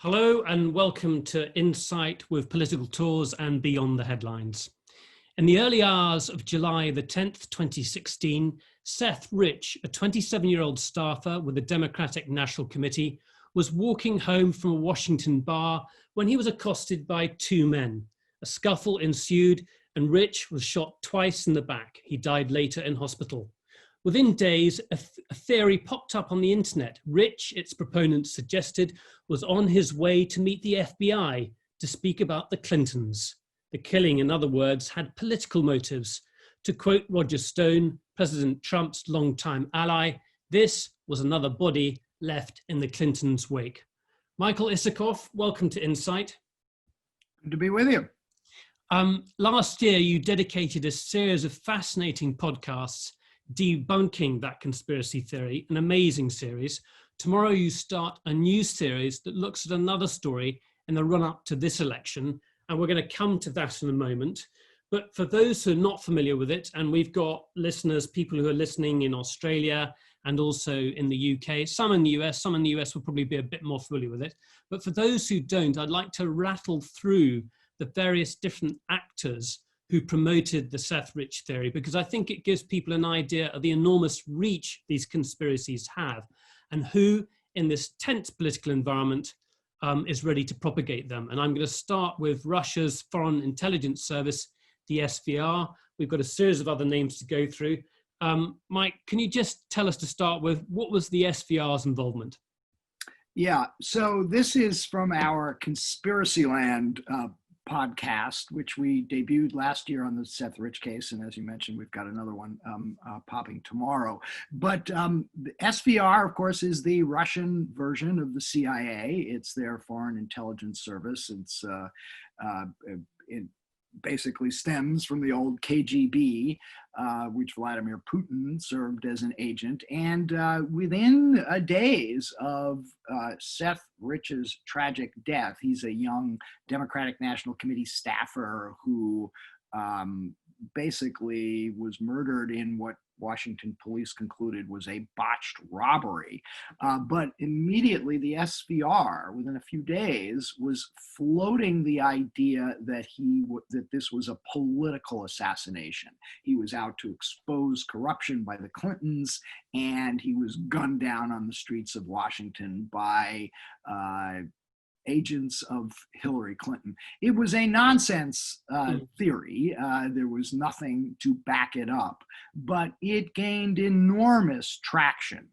Hello and welcome to Insight with Political Tours and Beyond the Headlines. In the early hours of July the 10th, 2016, Seth Rich, a 27-year-old staffer with the Democratic National Committee, was walking home from a Washington bar when he was accosted by two men. A scuffle ensued and Rich was shot twice in the back. He died later in hospital. Within days, a theory popped up on the internet. Rich, its proponents suggested, was on his way to meet the FBI to speak about the Clintons. The killing, in other words, had political motives. To quote Roger Stone, President Trump's longtime ally, this was another body left in the Clintons' wake. Michael Isikoff, welcome to Insight. Good to be with you. Last year, you dedicated a series of fascinating podcasts debunking that conspiracy theory, an amazing series. Tomorrow you start a new series that looks at another story in the run-up to this election, and we're going to come to that in a moment. But for those who are not familiar with it, and we've got listeners, people who are listening in Australia and also in the UK, some in the US will probably be a bit more familiar with it. But for those who don't, I'd like to rattle through the various different actors who promoted the Seth Rich theory, because I think it gives people an idea of the enormous reach these conspiracies have and who in this tense political environment is ready to propagate them. And I'm going to start with Russia's Foreign Intelligence Service, the SVR. We've got a series of other names to go through. Mike, can you just tell us to start with, what was the SVR's involvement? Yeah, so this is from our Conspiracyland podcast, which we debuted last year on the Seth Rich case. And as you mentioned, we've got another one popping tomorrow. But the SVR, of course, is the Russian version of the CIA. It's their foreign intelligence service. It basically stems from the old KGB, which Vladimir Putin served as an agent. And within days of Seth Rich's tragic death, he's a young Democratic National Committee staffer who basically was murdered in what Washington police concluded was a botched robbery. But immediately the SVR, within a few days, was floating the idea that this was a political assassination. He was out to expose corruption by the Clintons, and he was gunned down on the streets of Washington by agents of Hilary Clinton. It was a nonsense theory. There was nothing to back it up, but it gained enormous traction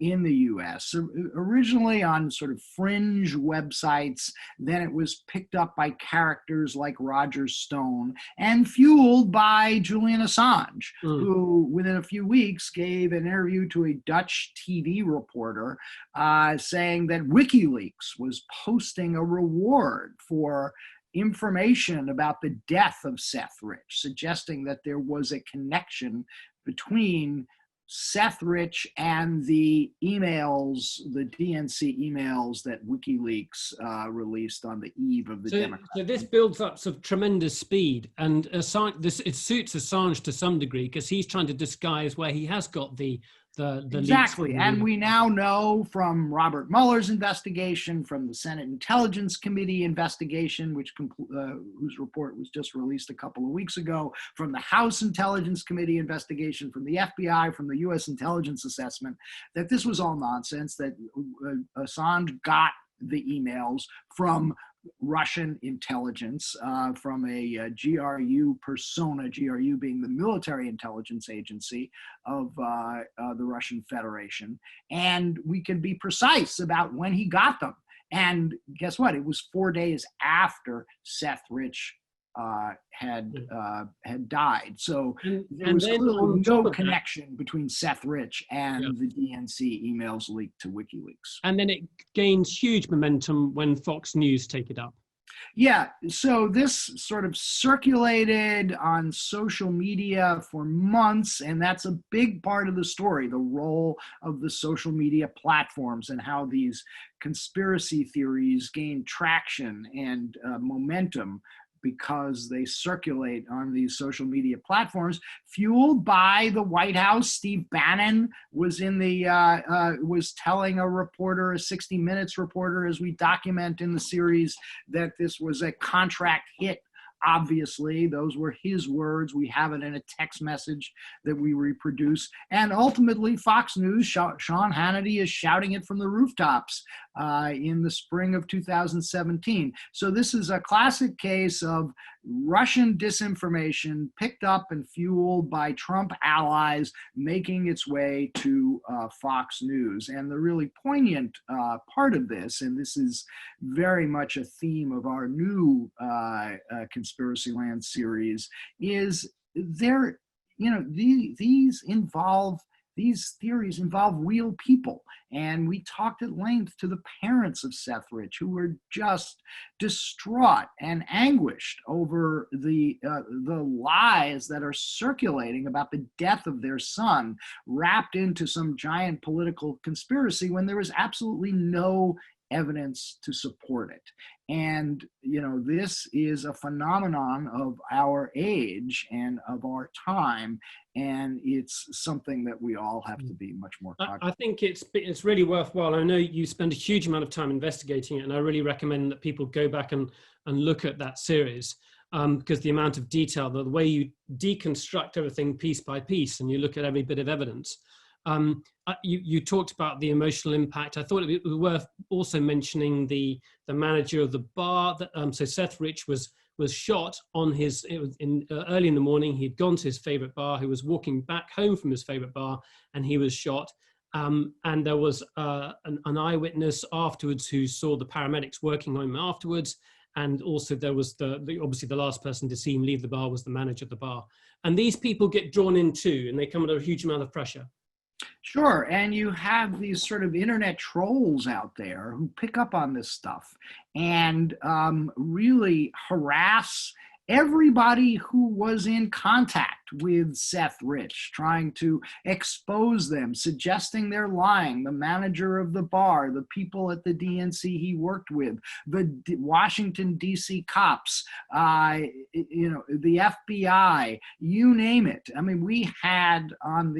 in the US, originally on sort of fringe websites. Then it was picked up by characters like Roger Stone and fueled by Julian Assange, who within a few weeks gave an interview to a Dutch TV reporter saying that WikiLeaks was posting a reward for information about the death of Seth Rich, suggesting that there was a connection between Seth Rich and the emails, the DNC emails that WikiLeaks released on the eve of the Democrats. So this builds up some tremendous speed, and it suits Assange to some degree because he's trying to disguise where he has got the exactly. And we now know from Robert Mueller's investigation, from the Senate Intelligence Committee investigation, whose report was just released a couple of weeks ago, from the House Intelligence Committee investigation, from the FBI, from the U.S. intelligence assessment, that this was all nonsense, that Assange got the emails from Russian intelligence, from a GRU persona, GRU being the military intelligence agency of the Russian Federation. And we can be precise about when he got them. And guess what? It was 4 days after Seth Rich had died. So there was clearly no connection between Seth Rich and the DNC emails leaked to WikiLeaks. And then it gains huge momentum when Fox News take it up. Yeah, so this sort of circulated on social media for months, and that's a big part of the story, the role of the social media platforms and how these conspiracy theories gain traction and momentum because they circulate on these social media platforms, fueled by the White House. Steve Bannon was was telling a reporter, a 60 Minutes reporter, as we document in the series, that this was a contract hit. Obviously, those were his words. We have it in a text message that we reproduce. And ultimately, Fox News, Sean Hannity is shouting it from the rooftops in the spring of 2017. So this is a classic case of Russian disinformation picked up and fueled by Trump allies making its way to Fox News. And the really poignant part of this, and this is very much a theme of our new Conspiracy Land series, is there, these theories involve real people. And we talked at length to the parents of Seth Rich, who were just distraught and anguished over the lies that are circulating about the death of their son, wrapped into some giant political conspiracy when there was absolutely no evidence to support it. And, this is a phenomenon of our age and of our time. And it's something that we all have to be much more cognizant. I think it's really worthwhile. I know you spend a huge amount of time investigating it, and I really recommend that people go back and look at that series, because the amount of detail, the way you deconstruct everything piece by piece, and you look at every bit of evidence. You talked about the emotional impact. I thought it was worth also mentioning the manager of the bar. So Seth Rich was shot on early in the morning. He'd gone to his favorite bar. He was walking back home from his favorite bar, and he was shot. And there was an eyewitness afterwards who saw the paramedics working on him afterwards. And also there was obviously the last person to see him leave the bar was the manager of the bar. And these people get drawn in too, and they come under a huge amount of pressure. Sure, and you have these sort of internet trolls out there who pick up on this stuff and really harass everybody who was in contact with Seth Rich, trying to expose them, suggesting they're lying. The manager of the bar, the people at the DNC he worked with, the Washington, D.C. cops, the FBI, you name it. I mean, we had on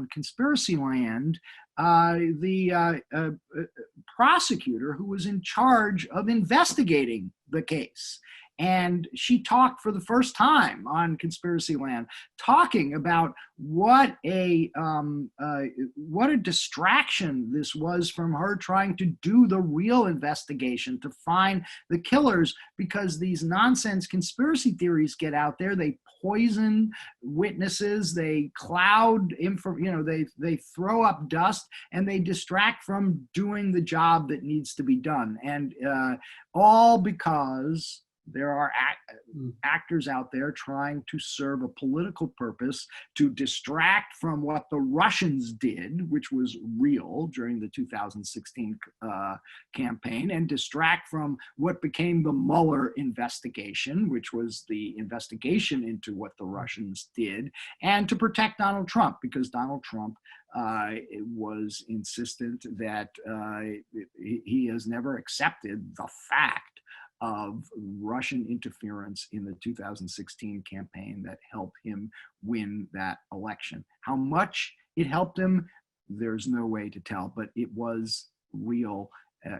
Conspiracy Land, the prosecutor who was in charge of investigating the case. And she talked for the first time on Conspiracy Land, talking about what a distraction this was from her trying to do the real investigation to find the killers, because these nonsense conspiracy theories get out there. They poison witnesses, they cloud info, they throw up dust, and they distract from doing the job that needs to be done. And all because there are actors out there trying to serve a political purpose to distract from what the Russians did, which was real during the 2016 campaign, and distract from what became the Mueller investigation, which was the investigation into what the Russians did, and to protect Donald Trump, because Donald Trump was insistent that he has never accepted the fact of Russian interference in the 2016 campaign that helped him win that election. How much it helped him, there's no way to tell, but it was real.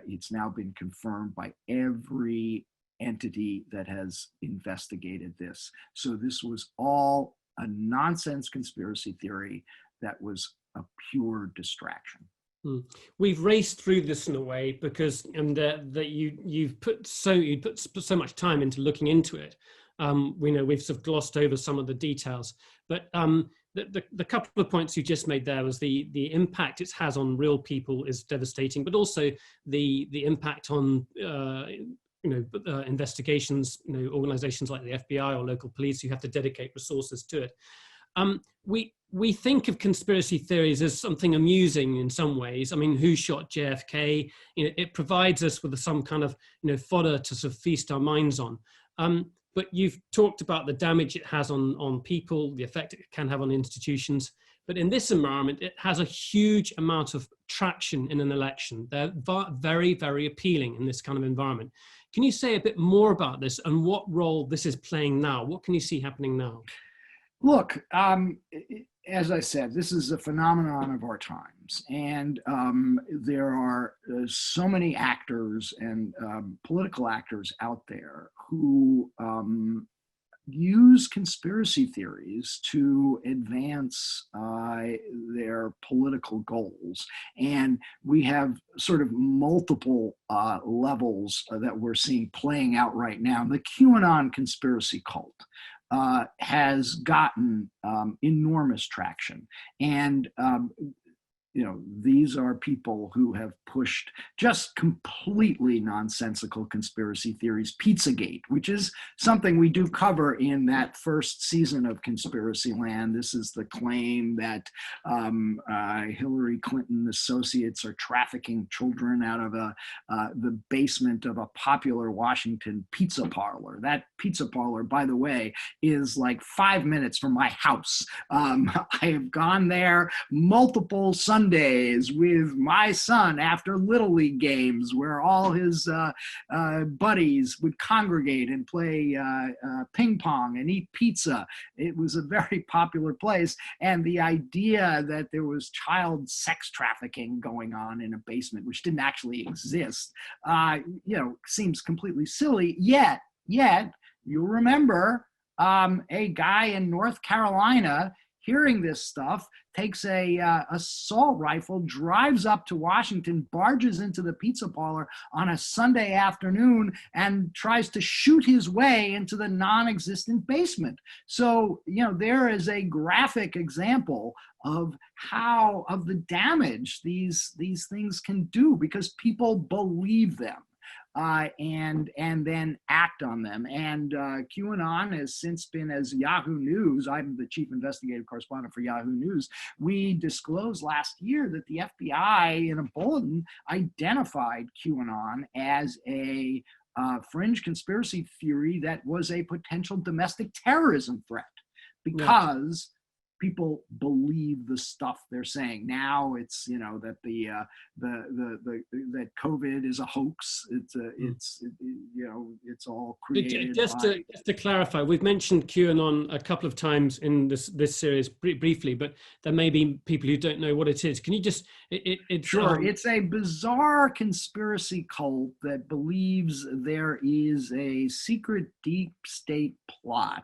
It's now been confirmed by every entity that has investigated this. So this was all a nonsense conspiracy theory that was a pure distraction. We've raced through this in a way because you've put so much time into looking into it. We know we've sort of glossed over some of the details, but the couple of points you just made there was the impact it has on real people is devastating, but also the impact on investigations, organizations like the FBI or local police who have to dedicate resources to it. We think of conspiracy theories as something amusing in some ways. I mean, who shot JFK? It provides us with some kind of fodder to sort of feast our minds on. But you've talked about the damage it has on people, the effect it can have on institutions. But in this environment, it has a huge amount of traction in an election. They're very, very appealing in this kind of environment. Can you say a bit more about this and what role this is playing now? What can you see happening now? Look, as I said, this is a phenomenon of our times, and there are so many actors and political actors out there who use conspiracy theories to advance their political goals. And we have sort of multiple levels that we're seeing playing out right now. The QAnon conspiracy cult has gotten enormous traction. And these are people who have pushed just completely nonsensical conspiracy theories. Pizzagate, which is something we do cover in that first season of Conspiracy Land. This is the claim that Hillary Clinton associates are trafficking children out of the basement of a popular Washington pizza parlor. That pizza parlor, by the way, is like 5 minutes from my house. I have gone there multiple Sundays with my son after Little League games, where all his buddies would congregate and play ping pong and eat pizza. It was a very popular place, and the idea that there was child sex trafficking going on in a basement, which didn't actually exist, seems completely silly. Yet you'll remember a guy in North Carolina hearing this stuff, takes a assault rifle, drives up to Washington, barges into the pizza parlor on a Sunday afternoon, and tries to shoot his way into the non-existent basement. So, there is a graphic example of the damage these things can do, because people believe them. And then act on them. And QAnon has since been, as Yahoo News, I'm the chief investigative correspondent for Yahoo News, we disclosed last year that the FBI in a bulletin identified QAnon as a fringe conspiracy theory that was a potential domestic terrorism threat, because people believe the stuff they're saying. Now it's that that COVID is a hoax. It's all created. Just to clarify, we've mentioned QAnon a couple of times in this series briefly, but there may be people who don't know what it is. Can you just Sure. It's a bizarre conspiracy cult that believes there is a secret deep state plot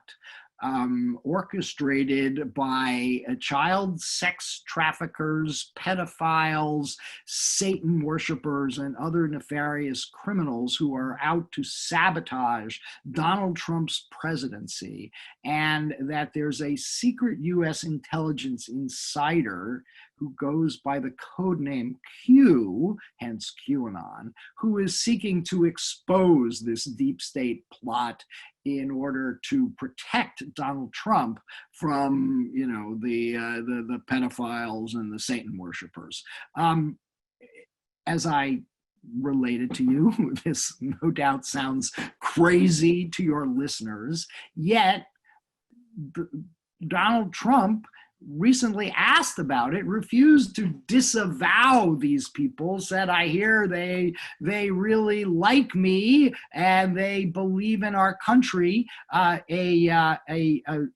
orchestrated by child sex traffickers, pedophiles, Satan worshipers, and other nefarious criminals who are out to sabotage Donald Trump's presidency, and that there's a secret U.S. intelligence insider who goes by the codename Q, hence QAnon, who is seeking to expose this deep state plot in order to protect Donald Trump from, the pedophiles and the Satan worshipers. As I related to you, this no doubt sounds crazy to your listeners, yet Donald Trump recently asked about it, refused to disavow these people, said, I hear they really like me and they believe in our country. A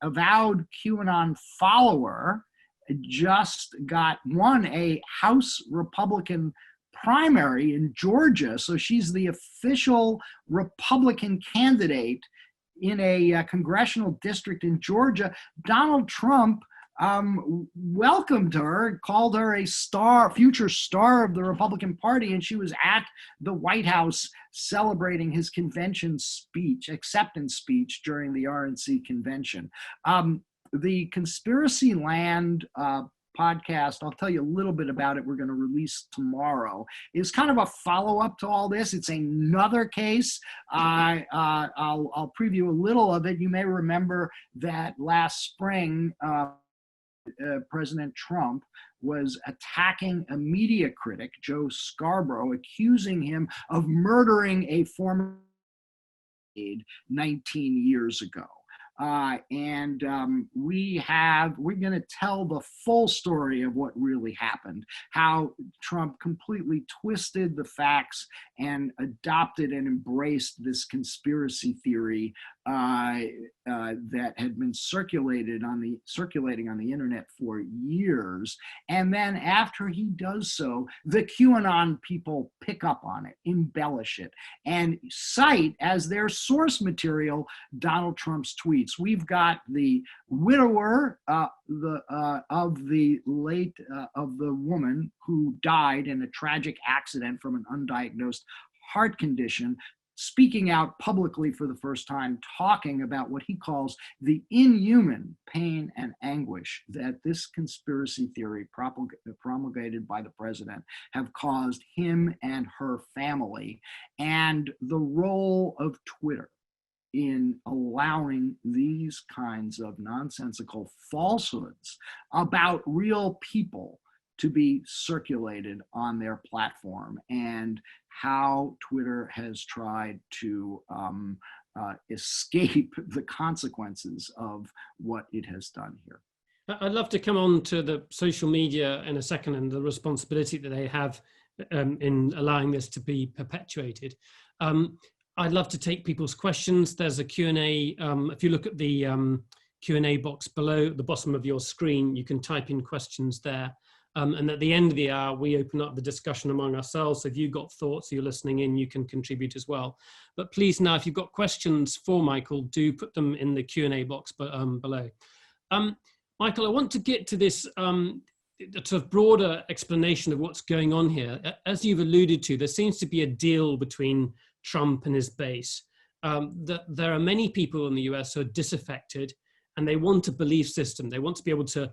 avowed QAnon follower just won a House Republican primary in Georgia. So she's the official Republican candidate in a congressional district in Georgia. Donald Trump welcomed her, called her a future star of the Republican Party, and she was at the White House celebrating his acceptance speech during the RNC convention. The Conspiracy Land podcast, I'll tell you a little bit about it, we're going to release tomorrow, is kind of a follow-up to all this. It's another case. I'll preview a little of it. You may remember that last spring, President Trump was attacking a media critic, Joe Scarborough, accusing him of murdering a former 19 years ago. We're going to tell the full story of what really happened, how Trump completely twisted the facts and adopted and embraced this conspiracy theory that had been circulating on the internet for years. And then after he does so, the QAnon people pick up on it, embellish it, and cite as their source material Donald Trump's tweets. We've got the widower of the woman who died in a tragic accident from an undiagnosed heart condition, speaking out publicly for the first time, talking about what he calls the inhuman pain and anguish that this conspiracy theory promulgated by the president have caused him and her family, and the role of Twitter in allowing these kinds of nonsensical falsehoods about real people to be circulated on their platform, and how Twitter has tried to escape the consequences of what it has done here. I'd love to come on to the social media in a second and the responsibility that they have in allowing this to be perpetuated. I'd love to take people's questions. There's a Q&A. If you look at the Q&A box below at the bottom of your screen, you can type in questions there. And at the end of the hour, we open up the discussion among ourselves. So if you've got thoughts, you're listening in, you can contribute as well. But please now, if you've got questions for Michael, do put them in the Q&A box below. Michael, I want to get to this sort of broader explanation of what's going on here. As you've alluded to, there seems to be a deal between Trump and his base. That there are many people in the US who are disaffected, and they want a belief system. They want to be able to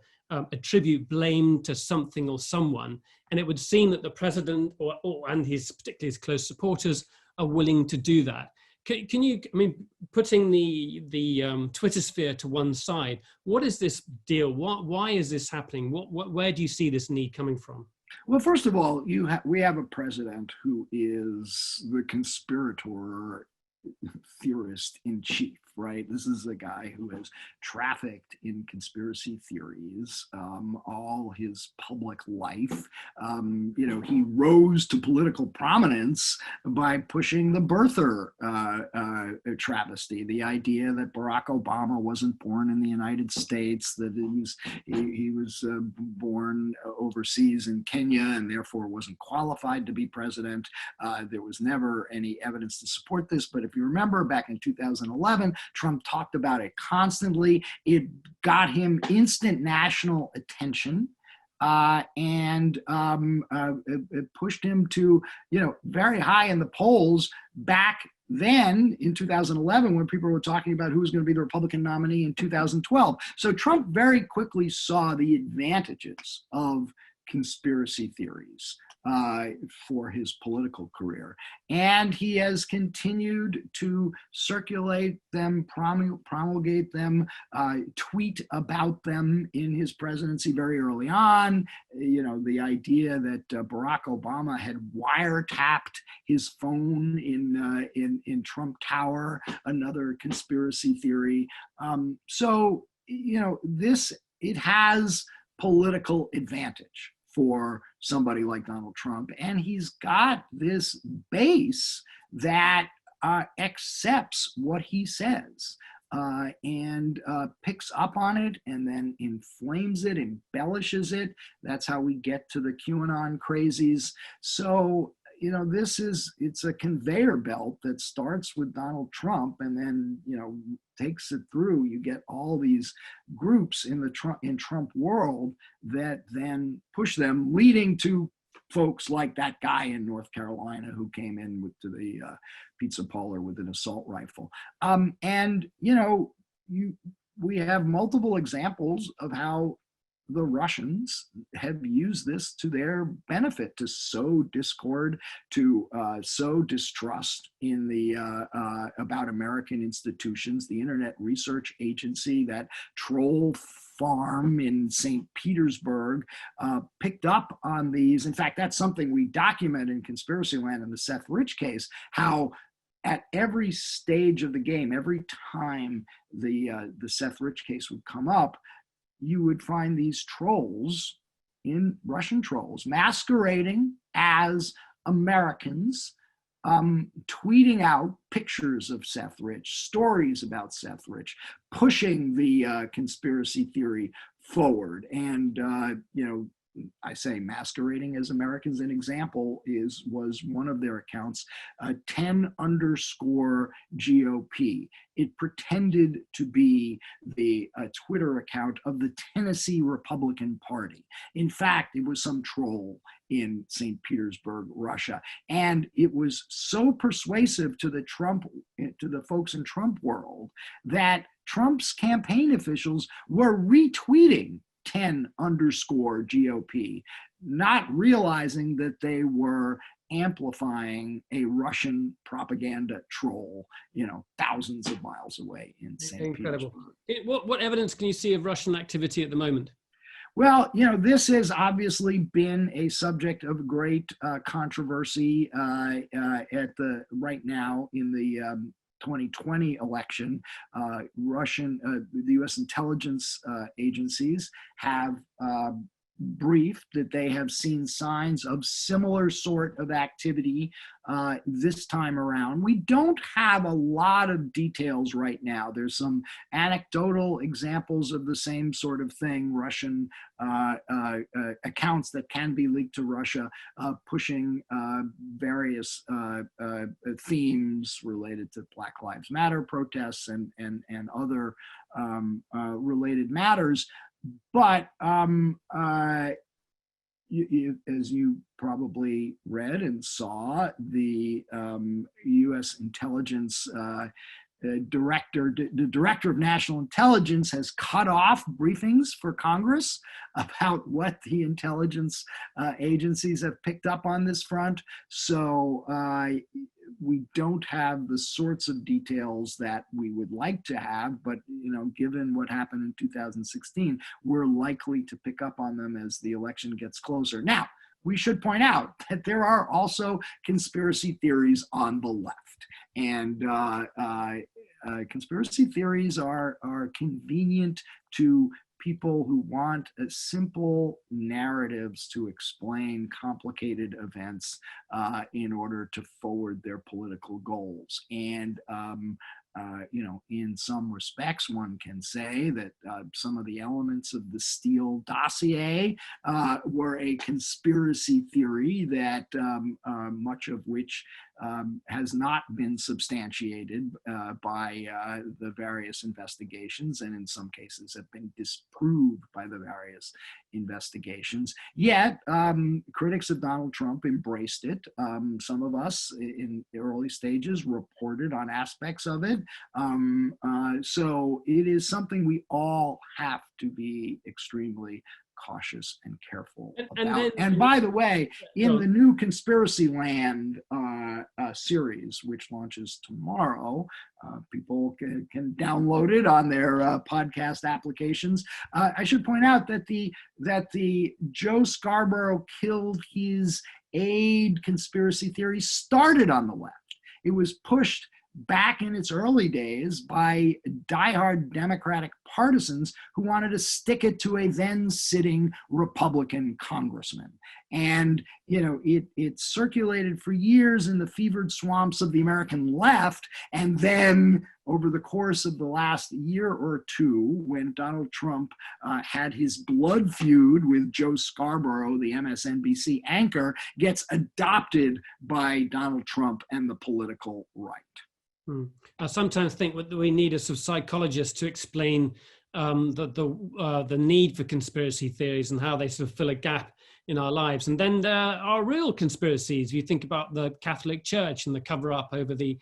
attribute blame to something or someone. And it would seem that the president and particularly his close supporters are willing to do that. Can you, I mean, putting the Twitter sphere to one side, what is this deal? Why is this happening? Where do you see this need coming from? Well, first of all, we have a president who is the conspirator theorist in chief, right? This is a guy who has trafficked in conspiracy theories all his public life. He rose to political prominence by pushing the birther travesty, the idea that Barack Obama wasn't born in the United States, that he was born overseas in Kenya and therefore wasn't qualified to be president. There was never any evidence to support this, but if you remember back in 2011, Trump talked about it constantly. It got him instant national attention, and it pushed him to, very high in the polls back then in 2011, when people were talking about who was going to be the Republican nominee in 2012. So Trump very quickly saw the advantages of conspiracy theories for his political career. And he has continued to circulate them, promulgate them, tweet about them in his presidency very early on. The idea that Barack Obama had wiretapped his phone in Trump Tower, another conspiracy theory. It has political advantage for somebody like Donald Trump. And he's got this base that accepts what he says and picks up on it and then inflames it, embellishes it. That's how we get to the QAnon crazies. So, it's a conveyor belt that starts with Donald Trump and then, takes it through. You get all these groups in the Trump world that then push them, leading to folks like that guy in North Carolina who came in to the pizza parlor with an assault rifle. We have multiple examples of how the Russians have used this to their benefit, to sow discord, to sow distrust in about American institutions. The Internet Research Agency, that troll farm in St. Petersburg, picked up on these. In fact, that's something we document in Conspiracy Land in the Seth Rich case, how at every stage of the game, every time the Seth Rich case would come up, you would find these trolls, Russian trolls, masquerading as Americans, tweeting out pictures of Seth Rich, stories about Seth Rich, pushing the conspiracy theory forward. And, I say masquerading as Americans. An example was one of their accounts, 10_GOP. It pretended to be the Twitter account of the Tennessee Republican Party. In fact, it was some troll in St. Petersburg, Russia. And it was so persuasive to the folks in Trump world that Trump's campaign officials were retweeting 10_GOP, not realizing that they were amplifying a Russian propaganda troll, thousands of miles away in St. Petersburg. What evidence can you see of Russian activity at the moment? Well, this has obviously been a subject of great controversy right now in the 2020 election. The U.S. intelligence agencies have briefed that they have seen signs of similar sort of activity this time around. We don't have a lot of details right now. There's some anecdotal examples of the same sort of thing, Russian accounts that can be leaked to Russia, pushing various themes related to Black Lives Matter protests and other related matters. But as you probably read and saw, the U.S. intelligence the director of national intelligence has cut off briefings for Congress about what the intelligence agencies have picked up on this front. So we don't have the sorts of details that we would like to have, but given what happened in 2016, we're likely to pick up on them as the election gets closer. Now, we should point out that there are also conspiracy theories on the left, and conspiracy theories are convenient to people who want simple narratives to explain complicated events in order to forward their political goals. And in some respects, one can say that some of the elements of the Steele dossier were a conspiracy theory that much of which has not been substantiated by the various investigations, and in some cases have been disproved by the various investigations. Yet, critics of Donald Trump embraced it. Some of us in the early stages reported on aspects of it. So it is something we all have to be extremely cautious and careful about. And by the way, in the new Conspiracy Land series, which launches tomorrow, people can download it on their podcast applications. I should point out that the Joe Scarborough killed his aide conspiracy theory started on the left. It was pushed back in its early days by diehard Democratic partisans who wanted to stick it to a then sitting Republican congressman. And, it circulated for years in the fevered swamps of the American left. And then over the course of the last year or two, when Donald Trump had his blood feud with Joe Scarborough, the MSNBC anchor, gets adopted by Donald Trump and the political right. I sometimes think what we need is some psychologists to explain the need for conspiracy theories and how they sort of fill a gap in our lives. And then there are real conspiracies. You think about the Catholic Church and the cover-up over the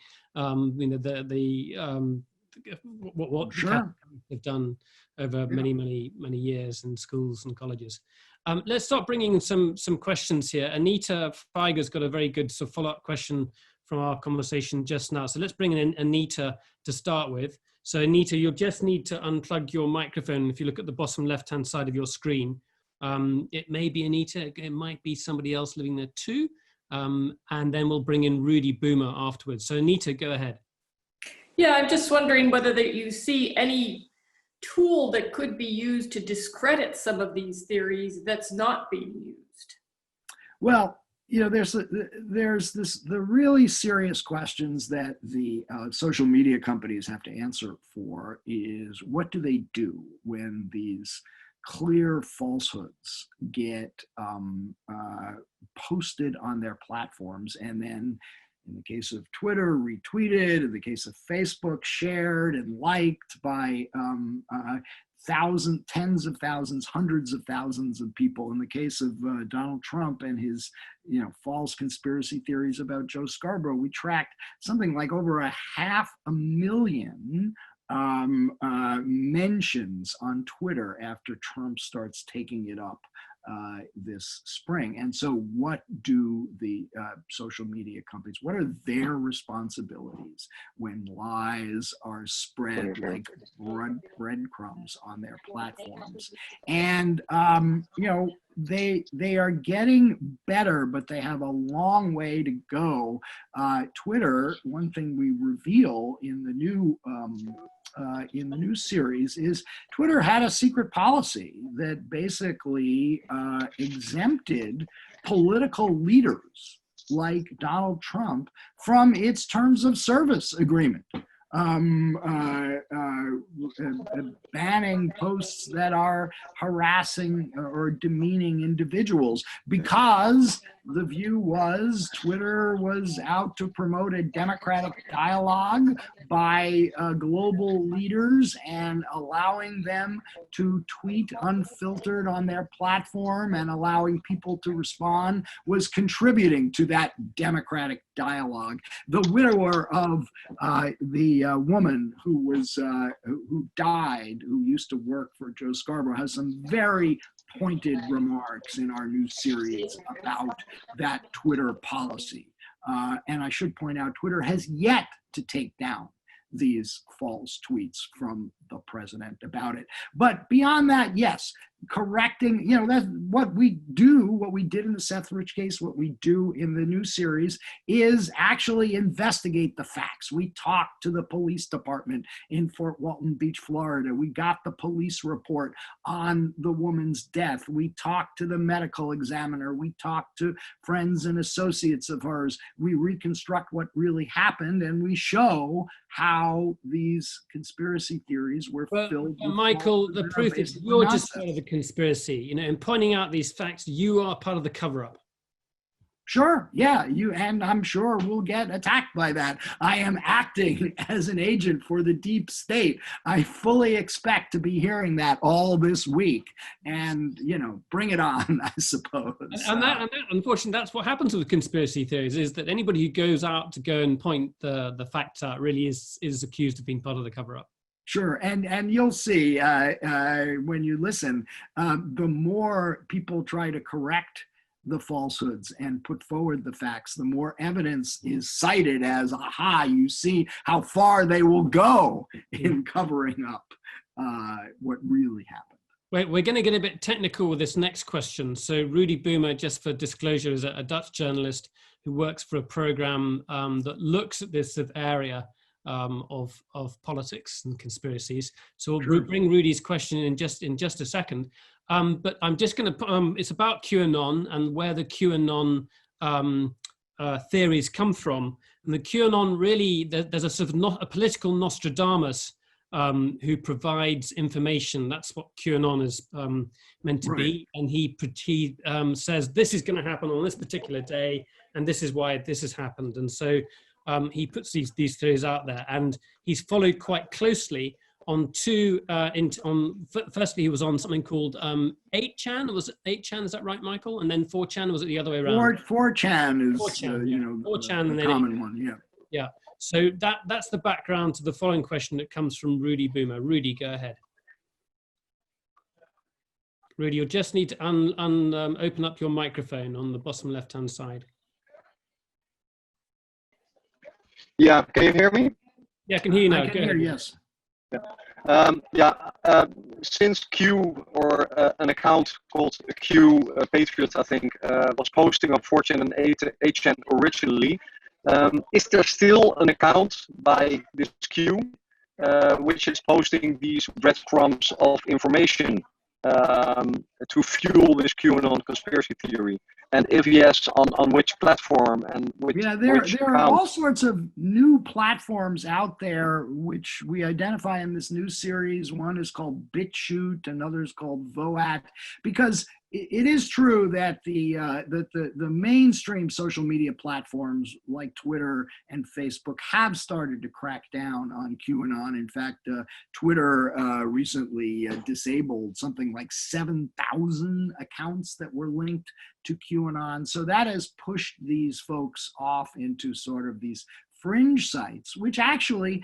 what Sure. Catholics have done over many years in schools and colleges. Let's start bringing in some questions here. Anita Felger's got a very good sort of follow-up question from our conversation just now. So let's bring in Anita to start with. So Anita, you'll just need to unplug your microphone. If you look at the bottom left-hand side of your screen, it may be Anita, it might be somebody else living there too. and then we'll bring in Rudy Boomer afterwards. So Anita, go ahead. Yeah, I'm just wondering whether that you see any tool that could be used to discredit some of these theories that's not being used. Well, there's the really serious questions that the social media companies have to answer for is what do they do when these clear falsehoods get posted on their platforms and then, in the case of Twitter, retweeted, in the case of Facebook, shared and liked by thousands, tens of thousands, hundreds of thousands of people. In the case of Donald Trump and his false conspiracy theories about Joe Scarborough, we tracked something like over 500,000 mentions on Twitter after Trump starts taking it up this spring. And so what do the social media companies, what are their responsibilities when lies are spread like breadcrumbs on their platforms? And, they are getting better, but they have a long way to go. Twitter, one thing we reveal in the new series is Twitter had a secret policy that basically exempted political leaders like Donald Trump from its terms of service agreement. Banning posts that are harassing or demeaning individuals, because the view was Twitter was out to promote a democratic dialogue by global leaders and allowing them to tweet unfiltered on their platform and allowing people to respond was contributing to that democratic dialogue. The widower of the woman who died, who used to work for Joe Scarborough, has some very pointed remarks in our new series about that Twitter policy. And I should point out, Twitter has yet to take down these false tweets from the president about it. But beyond that, yes, correcting, that's what we do, what we did in the Seth Rich case, what we do in the new series is actually investigate the facts. We talked to the police department in Fort Walton Beach, Florida. We got the police report on the woman's death. We talked to the medical examiner. We talked to friends and associates of hers. We reconstruct what really happened, and we show how these conspiracy theories were filled with Michael, the proof is you're just part of the conspiracy, in pointing out these facts. You are part of the cover-up. Sure, yeah, and I'm sure we'll get attacked by that. I am acting as an agent for the deep state. I fully expect to be hearing that all this week, and bring it on, I suppose. And that, unfortunately, that's what happens with conspiracy theories: is that anybody who goes out to go and point the facts out really is accused of being part of the cover-up. Sure, and you'll see when you listen, the more people try to correct the falsehoods and put forward the facts, the more evidence is cited as, aha, you see how far they will go in covering up what really happened. We're going to get a bit technical with this next question. So Rudy Boomer, just for disclosure, is a Dutch journalist who works for a program that looks at this area of politics and conspiracies. So we'll bring Rudy's question in just a second. But I'm just going to, it's about QAnon and where the QAnon theories come from. And the QAnon really, there's a sort of a political Nostradamus who provides information. That's what QAnon is meant to be. And he says, this is going to happen on this particular day, and this is why this has happened. And so he puts these theories out there, and he's followed quite closely on two. Firstly, he was on something called 8chan. Was it 8chan? Is that right, Michael? And then 4chan, or was it the other way around? 4chan is 4chan, the common one. Yeah. Yeah. So that's the background to the following question that comes from Rudy Boomer. Rudy, go ahead. Rudy, you'll just need to open up your microphone on the bottom left-hand side. Yeah, can you hear me? Yeah, I can hear you now. I can hear, yes. Since Q, or an account called Q Patriot, I think, was posting on 4chan and 8chan originally, is there still an account by this Q which is posting these breadcrumbs of information to fuel this QAnon conspiracy theory? And if yes, on which platform and which? Yeah, there are all sorts of new platforms out there which we identify in this new series. One is called BitChute, another is called Voat, because it is true that the mainstream social media platforms like Twitter and Facebook have started to crack down on QAnon. In fact, Twitter recently disabled something like 7,000 accounts that were linked to QAnon. So that has pushed these folks off into sort of these fringe sites, which actually,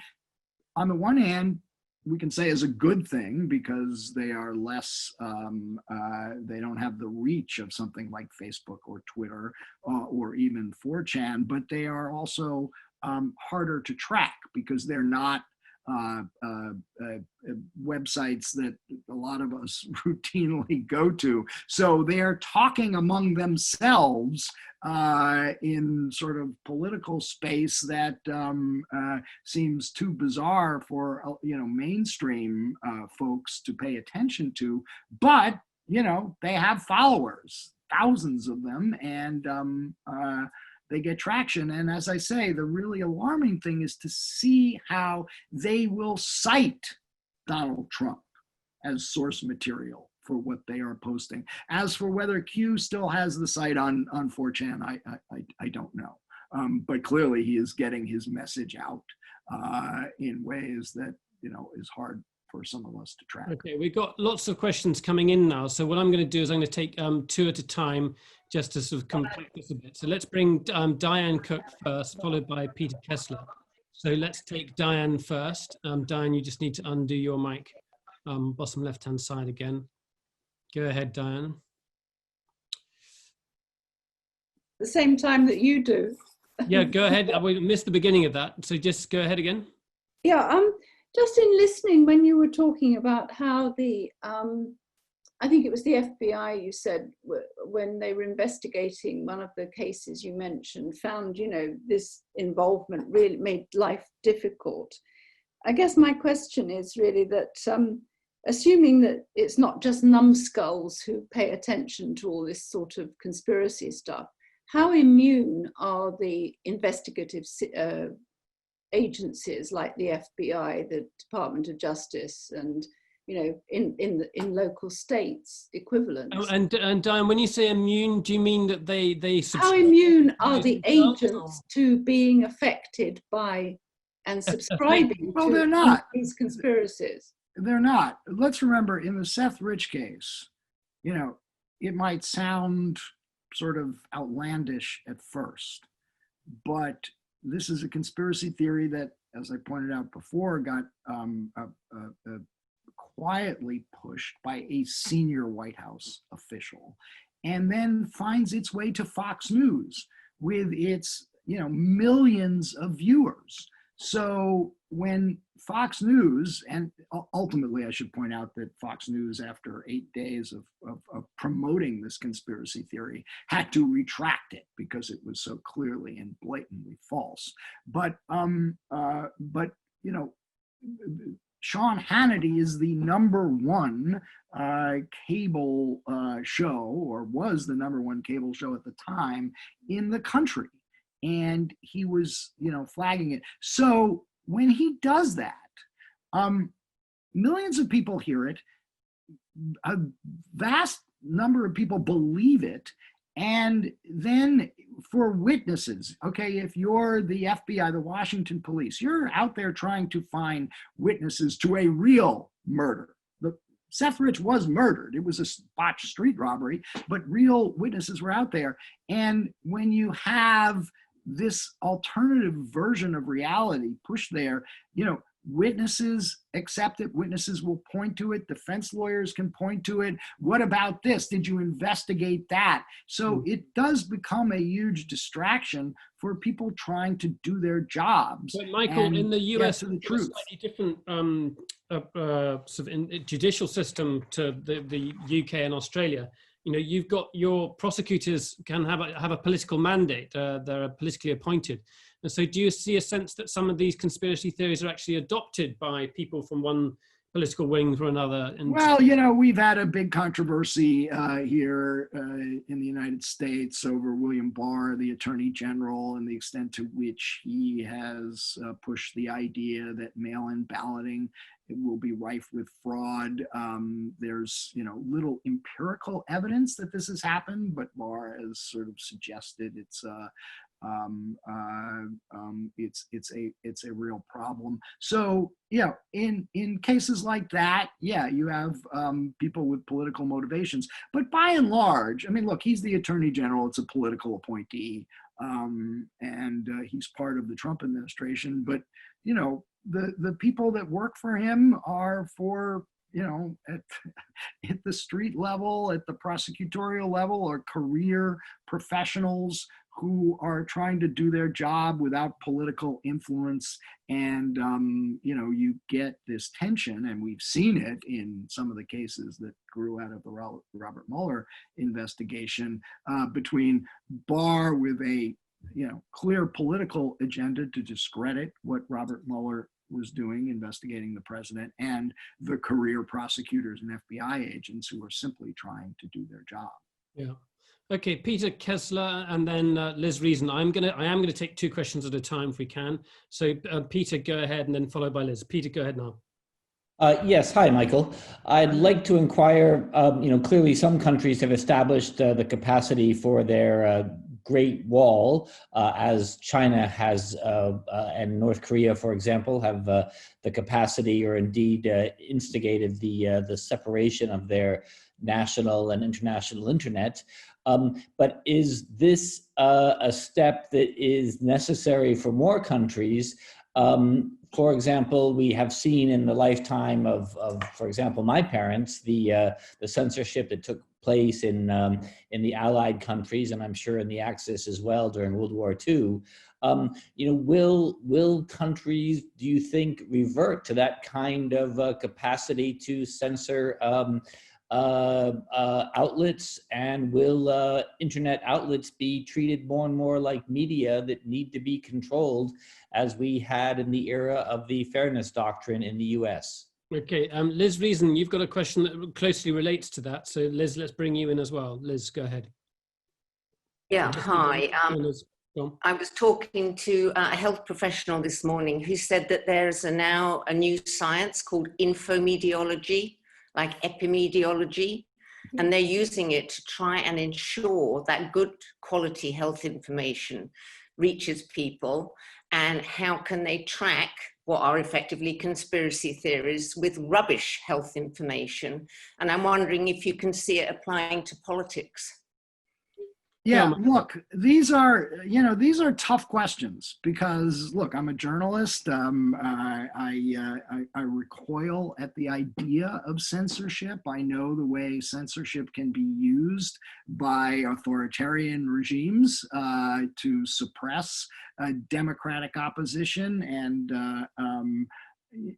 on the one hand, we can say is a good thing because they are less, they don't have the reach of something like Facebook or Twitter or even 4chan, but they are also harder to track because they're not websites that a lot of us routinely go to. So they're talking among themselves in sort of political space that seems too bizarre for mainstream folks to pay attention to. But they have followers, thousands of them, and they get traction. And as I say, the really alarming thing is to see how they will cite Donald Trump as source material for what they are posting. As for whether Q still has the site on 4chan, I don't know. But clearly he is getting his message out in ways that, is hard for some of us to track. Okay, we've got lots of questions coming in now. So what I'm going to do is I'm going to take two at a time just to sort of complete this a bit. So let's bring Diane Cook first, followed by Peter Kessler. So let's take Diane first. Diane, you just need to undo your mic, bottom left-hand side again. Go ahead, Diane. The same time that you do. Yeah, go ahead. We missed the beginning of that. So just go ahead again. Yeah, just in listening when you were talking about how I think it was the FBI, you said, when they were investigating one of the cases you mentioned, found, this involvement really made life difficult. I guess my question is really that, assuming that it's not just numbskulls who pay attention to all this sort of conspiracy stuff, how immune are the investigative agencies like the FBI, the Department of Justice, and in local states equivalents? Oh, and Diane, when you say immune, do you mean that they how immune are the agents to being affected by and subscribing well, to they're not. These conspiracies? They're not. Let's remember, in the Seth Rich case, it might sound sort of outlandish at first, but this is a conspiracy theory that, as I pointed out before, got quietly pushed by a senior White House official, and then finds its way to Fox News with its millions of viewers. So when Fox News, and ultimately I should point out that Fox News, after 8 days of promoting this conspiracy theory, had to retract it because it was so clearly and blatantly false. But Sean Hannity is the #1 cable show, or was the #1 cable show at the time in the country. And he was, flagging it. So when he does that, millions of people hear it, a vast number of people believe it, and then for witnesses, okay, if you're the FBI, the Washington police, you're out there trying to find witnesses to a real murder. Seth Rich was murdered. It was a botched street robbery, but real witnesses were out there. And when you have this alternative version of reality pushed there, Witnesses accept it. Witnesses will point to it. Defense lawyers can point to it. What about this? Did you investigate that? So it does become a huge distraction for people trying to do their jobs. But Michael, in the US, to the it's a truth. slightly different sort of judicial system to the UK and Australia. You know, you've got your prosecutors can have a political mandate. They're politically appointed. And so do you see a sense that some of these conspiracy theories are actually adopted by people from one political wing or another? Well, you know, we've had a big controversy here in the United States over William Barr, the Attorney General, and the extent to which he has pushed the idea that mail-in balloting will be rife with fraud. There's, you know, little empirical evidence that this has happened, but Barr has sort of suggested it's a real problem. So, yeah, in cases like that, yeah, you have people with political motivations. But by and large, I mean, look, he's the Attorney General. It's a political appointee, and he's part of the Trump administration. But, you know, the people that work for him are for, you know, at the street level, at the prosecutorial level, or career professionals who are trying to do their job without political influence. And, you know, you get this tension, and we've seen it in some of the cases that grew out of the Robert Mueller investigation, between Barr with a, you know, clear political agenda to discredit what Robert Mueller was doing, investigating the president, and the career prosecutors and FBI agents who are simply trying to do their job. Yeah. Okay, Peter Kessler, and then Liz Reason. I am gonna take two questions at a time if we can. So Peter, go ahead, and then followed by Liz. Peter, go ahead now. Yes, hi, Michael. I'd like to inquire, you know, clearly some countries have established the capacity for their Great Wall, as China has, and North Korea, for example, have the capacity, or indeed instigated the separation of their national and international internet. But is this a step that is necessary for more countries? For example, we have seen in the lifetime of for example, my parents, the censorship that took place in the Allied countries, and I'm sure in the Axis as well during World War II. You know, will countries, do you think, revert to that kind of capacity to censor outlets, and will internet outlets be treated more and more like media that need to be controlled, as we had in the era of the fairness doctrine in the US? Okay, Liz Reason, you've got a question that closely relates to that. So Liz, let's bring you in as well. Liz, go ahead. Yeah, hi. I was talking to a health professional this morning who said that there's now a new science called infomediology, like epimediology, and they're using it to try and ensure that good quality health information reaches people. And how can they track what are effectively conspiracy theories with rubbish health information? And I'm wondering if you can see it applying to politics. Yeah, look, these are tough questions, because look, I'm a journalist. I recoil at the idea of censorship. I know the way censorship can be used by authoritarian regimes to suppress democratic opposition, and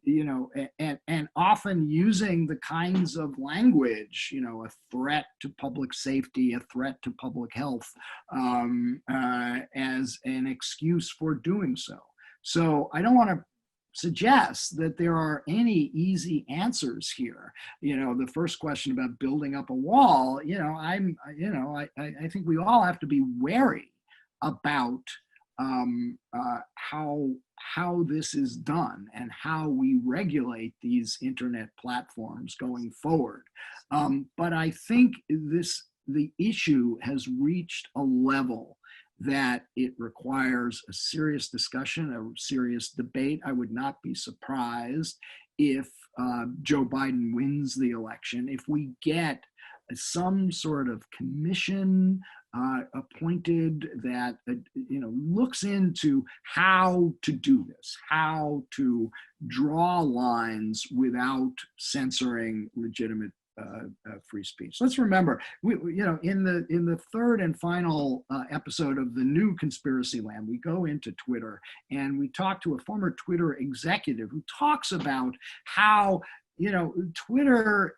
you know, and often using the kinds of language, you know, a threat to public safety, a threat to public health, as an excuse for doing so. So I don't want to suggest that there are any easy answers here. You know, the first question about building up a wall, you know, I think we all have to be wary about how this is done and how we regulate these internet platforms going forward. But I think the issue has reached a level that it requires a serious discussion, a serious debate. I would not be surprised if Joe Biden wins the election, if we get some sort of commission appointed that looks into how to do this, how to draw lines without censoring legitimate free speech. Let's remember, in the third and final episode of the new Conspiracy Land, we go into Twitter and we talk to a former Twitter executive who talks about how Twitter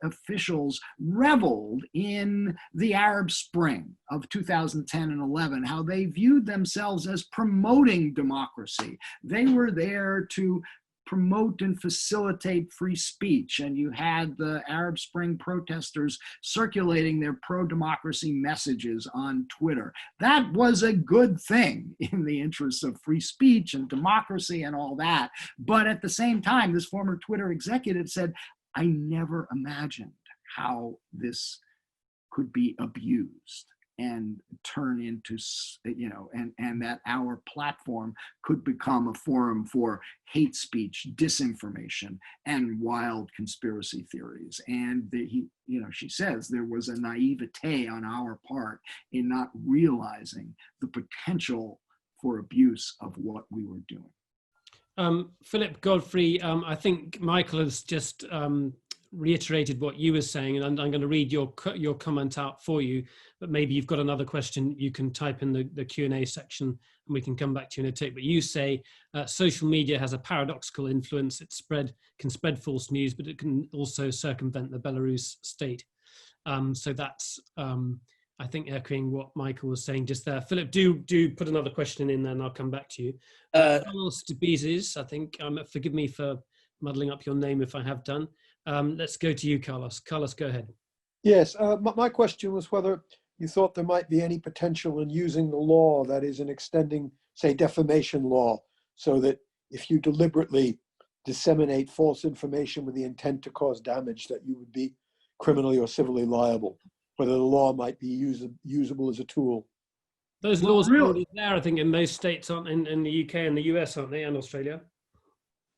officials reveled in the Arab Spring of 2010 and 11, how they viewed themselves as promoting democracy. They were there to promote and facilitate free speech. And you had the Arab Spring protesters circulating their pro-democracy messages on Twitter. That was a good thing in the interests of free speech and democracy and all that. But at the same time, this former Twitter executive said, I never imagined how this could be abused and turn into, and that our platform could become a forum for hate speech, disinformation, and wild conspiracy theories. And she says there was a naivete on our part in not realizing the potential for abuse of what we were doing. Philip, Godfrey, I think Michael has just reiterated what you were saying, and I'm going to read your comment out for you, but maybe you've got another question you can type in the Q&A section and we can come back to you in a tick. But you say social media has a paradoxical influence. It can spread false news, but it can also circumvent the Belarus state. So that's, I think, echoing what Michael was saying just there. Philip, do put another question in there and I'll come back to you. Carlos Debizes, I think, forgive me for muddling up your name if I have done. Let's go to you, Carlos. Carlos, go ahead. Yes, my question was whether you thought there might be any potential in using the law, that is, in extending, say, defamation law, so that if you deliberately disseminate false information with the intent to cause damage, that you would be criminally or civilly liable, whether the law might be usable as a tool. Those laws are already there, I think, in most states, aren't in the UK and the US, aren't they, and Australia?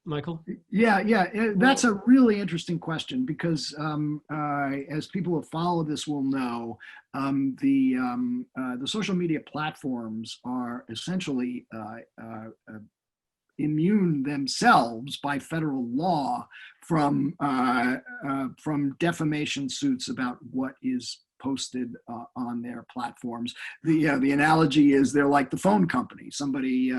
Michael? Yeah, that's a really interesting question because as people who follow this will know, the social media platforms are essentially immune themselves by federal law from defamation suits about what is posted on their platforms. The analogy is they're like the phone company. Somebody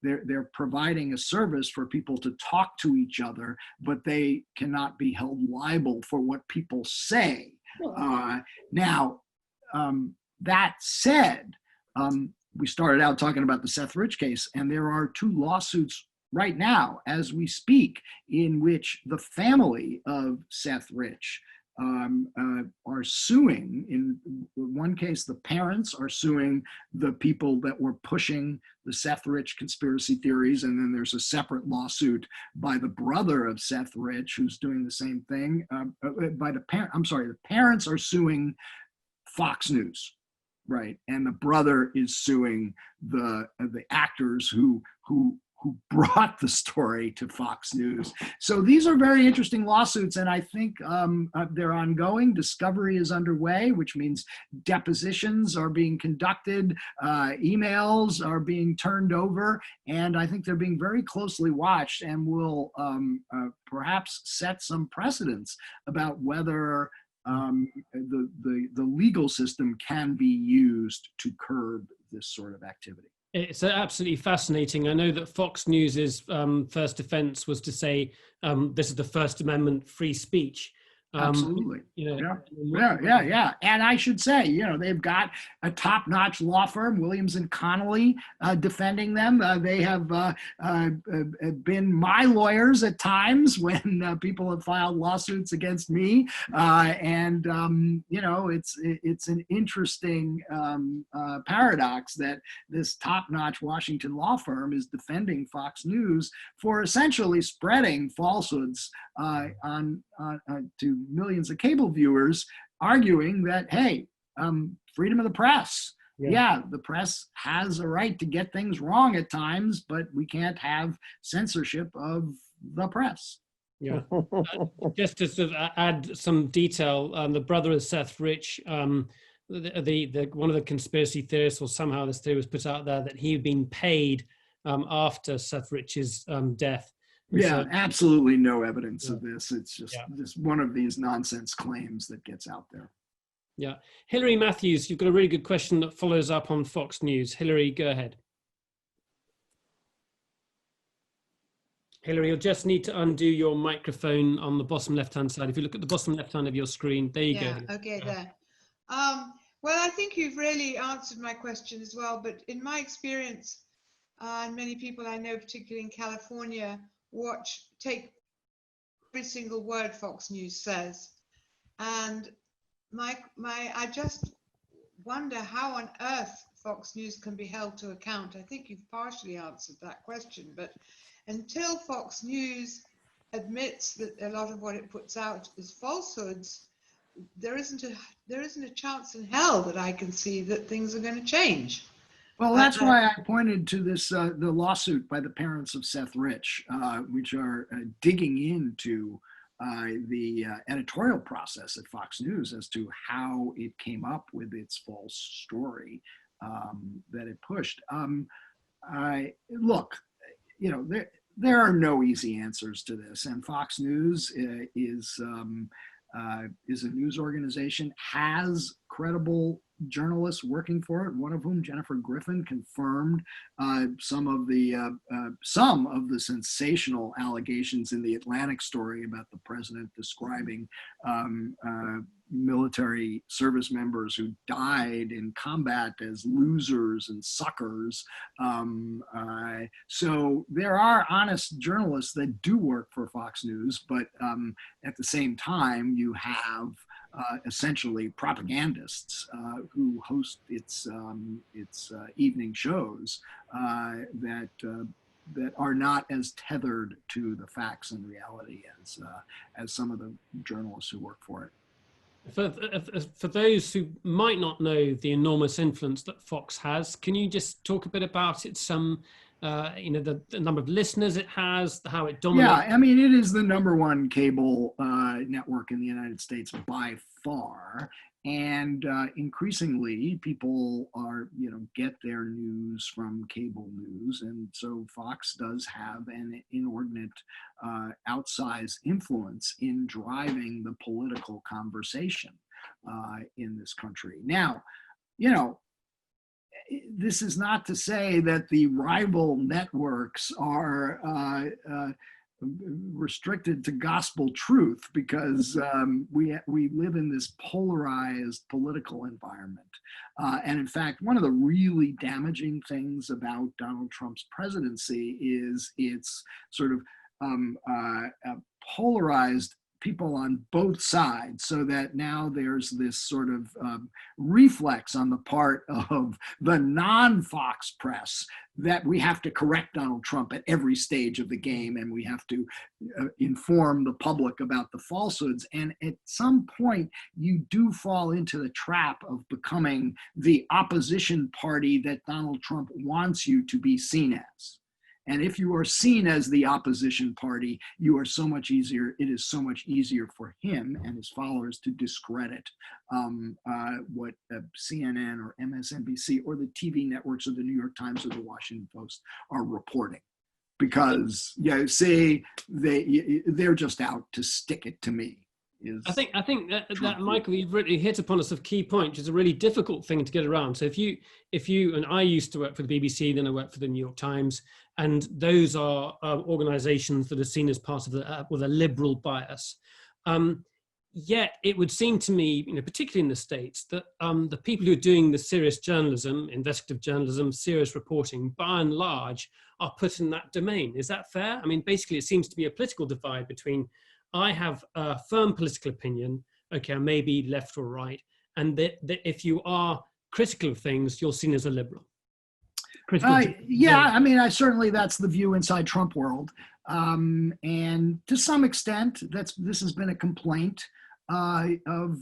they're providing a service for people to talk to each other, but they cannot be held liable for what people say. Now, that said, we started out talking about the Seth Rich case, and there are 2 lawsuits right now as we speak in which the family of Seth Rich are suing. In one case, the parents are suing the people that were pushing the Seth Rich conspiracy theories, and then there's a separate lawsuit by the brother of Seth Rich who's doing the same thing. The parents are suing Fox News, right? And the brother is suing the actors who brought the story to Fox News. So these are very interesting lawsuits, and I think they're ongoing. Discovery is underway, which means depositions are being conducted, emails are being turned over, and I think they're being very closely watched and will perhaps set some precedents about whether the legal system can be used to curb this sort of activity. It's absolutely fascinating. I know that Fox News's first defense was to say this is the First Amendment free speech. Absolutely. Yeah. And I should say, they've got a top-notch law firm, Williams and Connolly, defending them. They have been my lawyers at times when people have filed lawsuits against me. It's an interesting paradox that this top-notch Washington law firm is defending Fox News for essentially spreading falsehoods to millions of cable viewers, arguing that, hey, freedom of the press. Yeah, the press has a right to get things wrong at times, but we can't have censorship of the press. Yeah. Just to sort of add some detail, the brother of Seth Rich one of the conspiracy theorists, or somehow this theory was put out there, that he had been paid after Seth Rich's death. Yeah, absolutely no evidence of this. It's just one of these nonsense claims that gets out there. Yeah. Hilary Matthews, you've got a really good question that follows up on Fox News. Hilary, go ahead. Hilary, you'll just need to undo your microphone on the bottom left-hand side. If you look at the bottom left-hand of your screen, there you go. Okay, there. Well, I think you've really answered my question as well, but in my experience, and many people I know, particularly in California, take every single word Fox News says. And I just wonder how on earth Fox News can be held to account. I think you've partially answered that question, but until Fox News admits that a lot of what it puts out is falsehoods, there isn't a chance in hell that I can see that things are going to change. Well, that's why I pointed to this the lawsuit by the parents of Seth Rich, which are digging into the editorial process at Fox News as to how it came up with its false story that it pushed. Look, you know, there are no easy answers to this, and Fox News is a news organization, has credible journalists working for it, one of whom, Jennifer Griffin, confirmed some of the sensational allegations in the Atlantic story about the president describing military service members who died in combat as losers and suckers. So there are honest journalists that do work for Fox News, but at the same time, you have essentially propagandists who host its evening shows that are not as tethered to the facts and reality as some of the journalists who work for it. For those who might not know the enormous influence that Fox has, can you just talk a bit about its the number of listeners it has, how it dominates? Yeah, I mean, it is the #1 cable network in the United States by far. And increasingly, people get their news from cable news. And so Fox does have an inordinate outsized influence in driving the political conversation in this country. Now, this is not to say that the rival networks are restricted to gospel truth, because we live in this polarized political environment. And in fact, one of the really damaging things about Donald Trump's presidency is its sort of polarized people on both sides, so that now there's this sort of reflex on the part of the non-Fox press that we have to correct Donald Trump at every stage of the game, and we have to inform the public about the falsehoods. And at some point, you do fall into the trap of becoming the opposition party that Donald Trump wants you to be seen as. And if you are seen as the opposition party, it is so much easier for him and his followers to discredit what CNN or MSNBC or the TV networks of the New York Times or the Washington Post are reporting. Because, they're just out to stick it to me. I think that Michael, you've really hit upon a key point, which is a really difficult thing to get around. So if you and I used to work for the BBC, then I worked for the New York Times, and those are organizations that are seen as part of with a liberal bias. Yet it would seem to me, particularly in the States, that the people who are doing the serious journalism, investigative journalism, serious reporting, by and large, are put in that domain. Is that fair? I mean, basically, it seems to be a political divide between I have a firm political opinion, okay, I may be left or right, and that if you are critical of things, you're seen as a liberal. Certainly that's the view inside Trump world. And to some extent, this has been a complaint of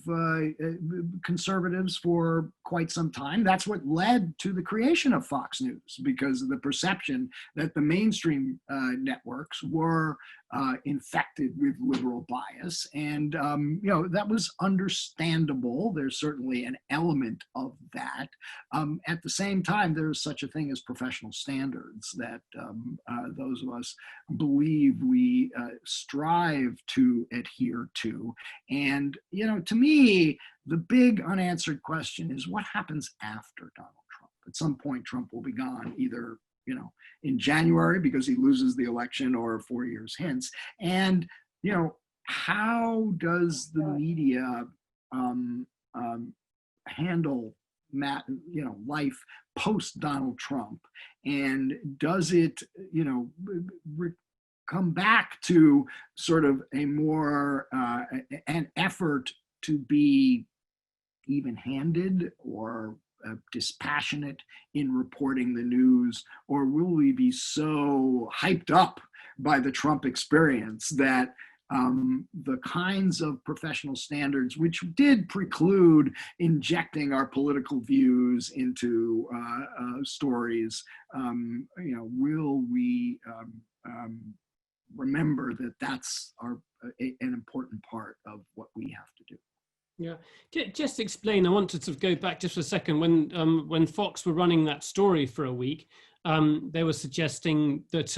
conservatives for quite some time. That's what led to the creation of Fox News, because of the perception that the mainstream networks were infected with liberal bias. And, that was understandable. There's certainly an element of that. At the same time, there is such a thing as professional standards that those of us believe we strive to adhere to. And, to me, the big unanswered question is what happens after Donald Trump? At some point, Trump will be gone, either in January because he loses the election or 4 years hence. And, how does the media handle life post Donald Trump? And does it, come back to sort of a more, an effort to be even-handed or dispassionate in reporting the news, or will we be so hyped up by the Trump experience that the kinds of professional standards which did preclude injecting our political views into stories, will we remember that that's an important part of what we have to do? Yeah, just explain. I want to sort of go back just for a second. When Fox were running that story for a week, they were suggesting that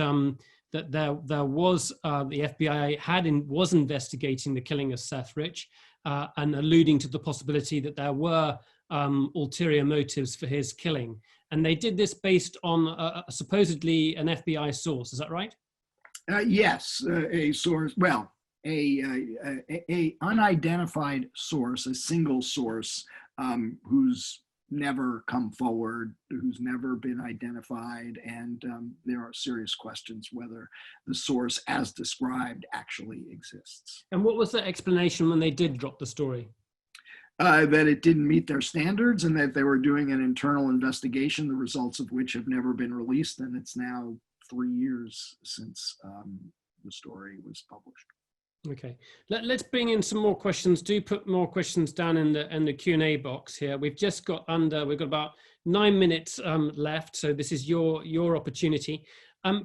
that there was the FBI was investigating the killing of Seth Rich, and alluding to the possibility that there were ulterior motives for his killing. And they did this based on supposedly an FBI source. Is that right? Yes, a source. Well, a unidentified source, a single source, who's never come forward, who's never been identified, and there are serious questions whether the source as described actually exists. And what was the explanation when they did drop the story? That it didn't meet their standards and that they were doing an internal investigation, the results of which have never been released, and it's now 3 years since the story was published. Okay, let's bring in some more questions. Do put more questions down in the Q&A box here. We've just got we've got about 9 minutes left, so this is your opportunity.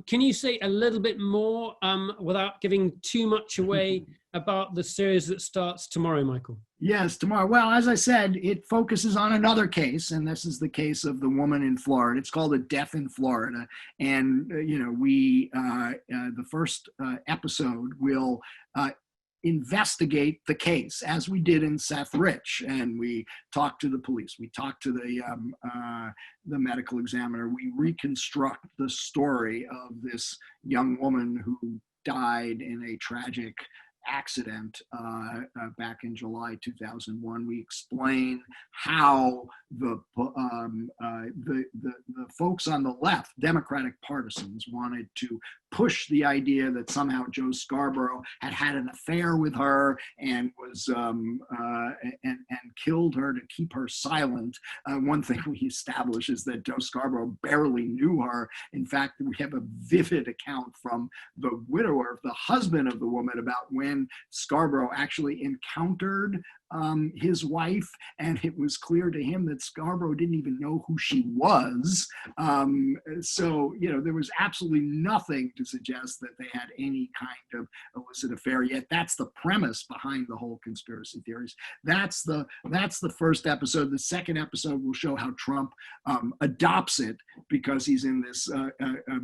Can you say a little bit more without giving too much away about the series that starts tomorrow, Michael? Yes, tomorrow. Well, as I said, it focuses on another case, and this is the case of the woman in Florida. It's called A Death in Florida, and the first episode will investigate the case as we did in Seth Rich, and we talked to the police, we talked to the medical examiner, we reconstruct the story of this young woman who died in a tragic accident back in July 2001. We explain how the folks on the left, Democratic partisans, wanted to push the idea that somehow Joe Scarborough had an affair with her and was and killed her to keep her silent. One thing we establish is that Joe Scarborough barely knew her. In fact, we have a vivid account from the widower, the husband of the woman, about when Scarborough actually encountered his wife, and it was clear to him that Scarborough didn't even know who she was. So, there was absolutely nothing to suggest that they had any kind of illicit affair, yet that's the premise behind the whole conspiracy theories. That's the first episode. The second episode will show how Trump adopts it because he's in this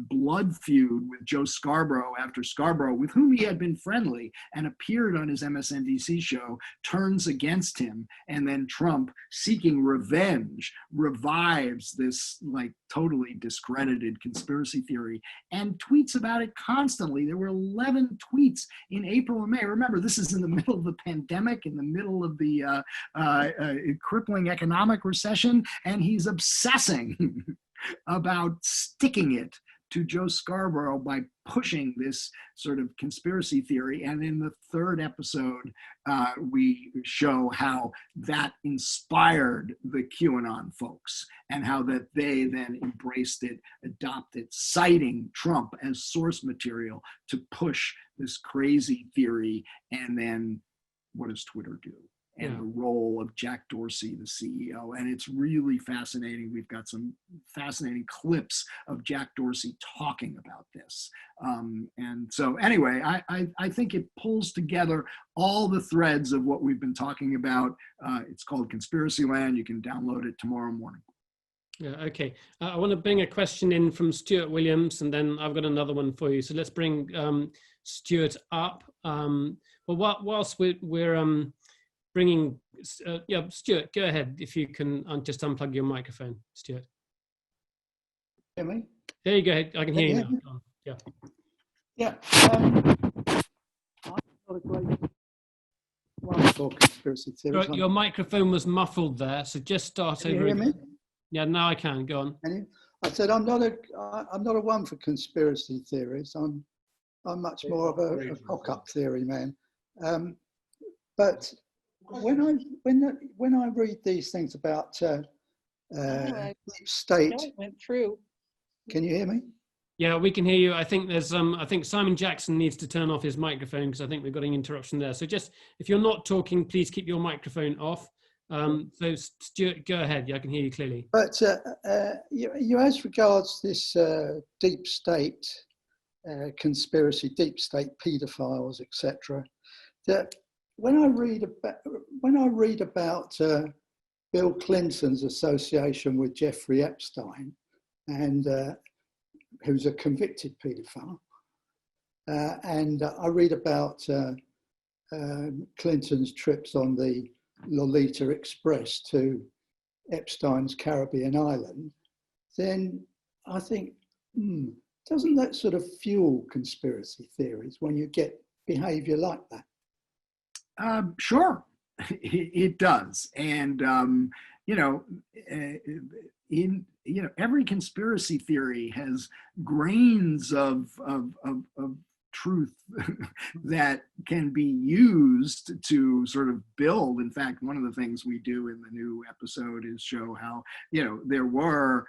blood feud with Joe Scarborough after Scarborough, with whom he had been friendly and appeared on his MSNBC show, turns against him, and then Trump, seeking revenge, revives this totally discredited conspiracy theory and tweets about it constantly. There were 11 tweets in April and May. Remember, this is in the middle of the pandemic, in the middle of the crippling economic recession, and he's obsessing about sticking it to Joe Scarborough by pushing this sort of conspiracy theory. And in the third episode, we show how that inspired the QAnon folks and how that they then embraced it, adopted, citing Trump as source material to push this crazy theory. And then what does Twitter do? and the role of Jack Dorsey, the CEO. And it's really fascinating. We've got some fascinating clips of Jack Dorsey talking about this. And so anyway, I think it pulls together all the threads of what we've been talking about. It's called Conspiracy Land. You can download it tomorrow morning. Yeah, okay. I want to bring a question in from Stuart Williams, and then I've got another one for you. So let's bring Stuart up. Well, whilst we're bringing, Stuart, go ahead if you can just unplug your microphone, Stuart. Hear me? There you go. I can hear you now. Yeah. Yeah. I'm not a great one for conspiracy theories. Your microphone was muffled there, so just start Can over. you hear me? Yeah, now I can. Go on. I said I'm not a one for conspiracy theories. I'm much more of a cock-up theory man. But when I read these things about deep state, went through. Can you hear me? Yeah, we can hear you. I think there's I think Simon Jackson needs to turn off his microphone because I think we've got an interruption there. So just if you're not talking, please keep your microphone off. So Stuart, go ahead. Yeah, I can hear you clearly. But you as regards this deep state conspiracy, deep state paedophiles, etc. That when I read about Bill Clinton's association with Jeffrey Epstein, and who's a convicted paedophile, and I read about Clinton's trips on the Lolita Express to Epstein's Caribbean island, then I think, doesn't that sort of fuel conspiracy theories when you get behavior like that? Sure, it does. And, every conspiracy theory has grains of truth that can be used to sort of build. In fact, one of the things we do in the new episode is show how, there were,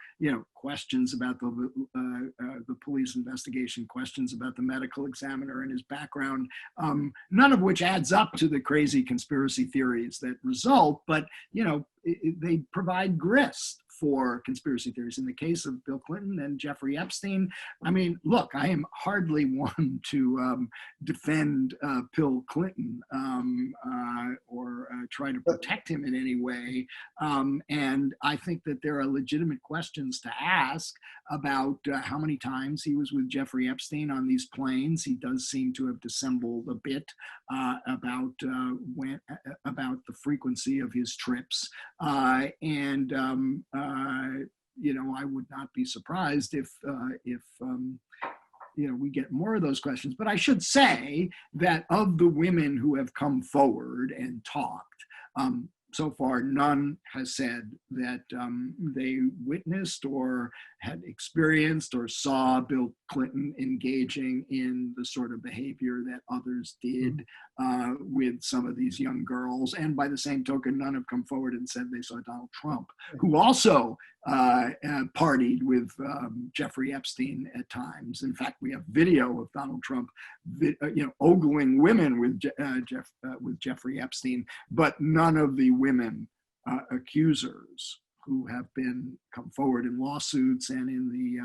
questions about the police investigation, questions about the medical examiner and his background, none of which adds up to the crazy conspiracy theories that result, but, they provide grist for conspiracy theories. In the case of Bill Clinton and Jeffrey Epstein, I mean, look, I am hardly one to defend Bill Clinton or try to protect him in any way. And I think that there are legitimate questions to ask about how many times he was with Jeffrey Epstein on these planes. He does seem to have dissembled a bit about the frequency of his trips. I would not be surprised if we get more of those questions. But I should say that of the women who have come forward and talked, so far, none has said that they witnessed or had experienced or saw Bill Clinton engaging in the sort of behavior that others did with some of these young girls. And by the same token, none have come forward and said they saw Donald Trump, who also partied with Jeffrey Epstein at times. In fact, we have video of Donald Trump, ogling women with Jeffrey Epstein, but none of the women accusers who have come forward in lawsuits and in the